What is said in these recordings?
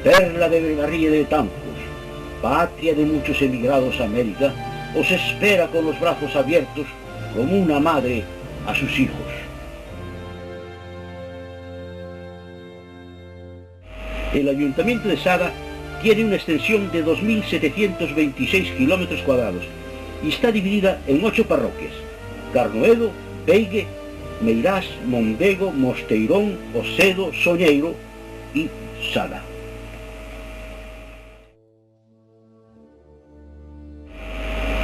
perla de Bergarría de Tancos, patria de muchos emigrados a América, os espera con los brazos abiertos como una madre a sus hijos. El Ayuntamiento de Sada tiene una extensión de 2.726 kilómetros cuadrados y está dividida en 8 parroquias: Carnoedo, Beigue, Meirás, Mondego, Mosteirón, Osedo, Soñeiro y Sada.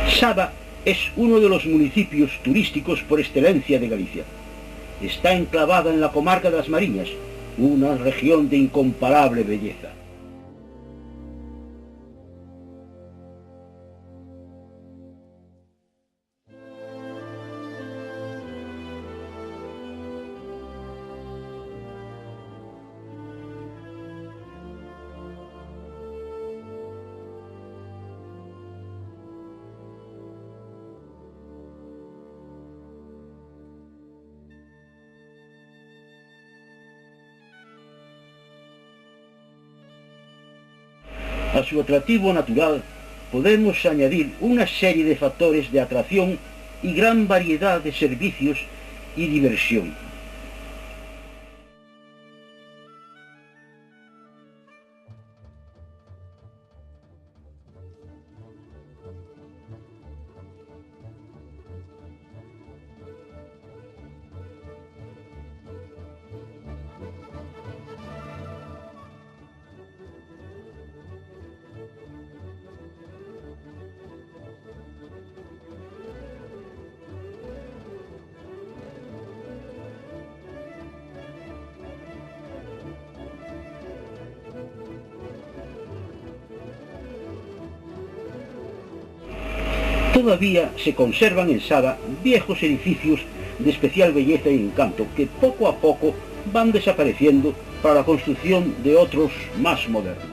Sada es uno de los municipios turísticos por excelencia de Galicia. Está enclavada en la comarca de las Mariñas, una región de incomparable belleza. A su atractivo natural podemos añadir una serie de factores de atracción y gran variedad de servicios y diversión. Todavía se conservan en Sada viejos edificios de especial belleza y encanto que poco a poco van desapareciendo para la construcción de otros más modernos.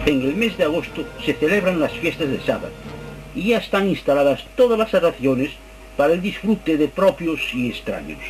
En el mes de agosto se celebran las fiestas de Sada y ya están instaladas todas las atracciones para el disfrute de propios y extraños.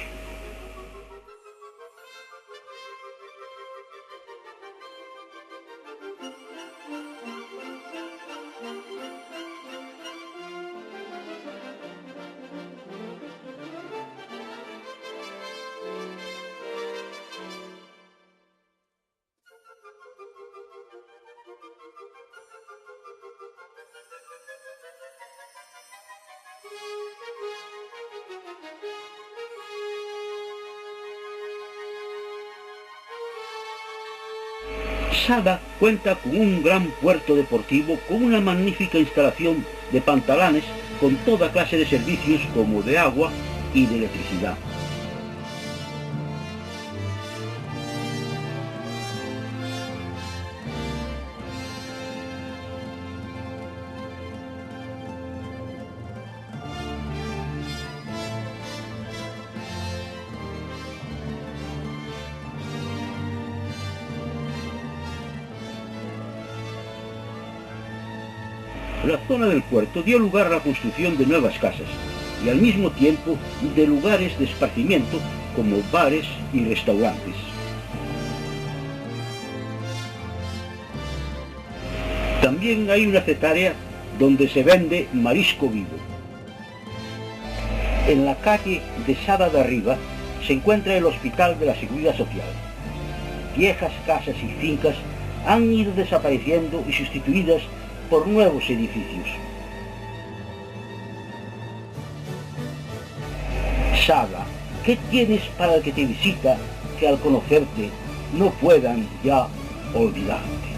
Sada cuenta con un gran puerto deportivo con una magnífica instalación de pantalanes con toda clase de servicios como de agua y de electricidad. La zona del puerto dio lugar a la construcción de nuevas casas y al mismo tiempo de lugares de esparcimiento como bares y restaurantes. También hay una cetaria donde se vende marisco vivo. En la calle de Sada de Arriba se encuentra el Hospital de la Seguridad Social. Viejas casas y fincas han ido desapareciendo y sustituidas por nuevos edificios. Sada, ¿Qué tienes para el que te visita que al conocerte no puedan ya olvidarte?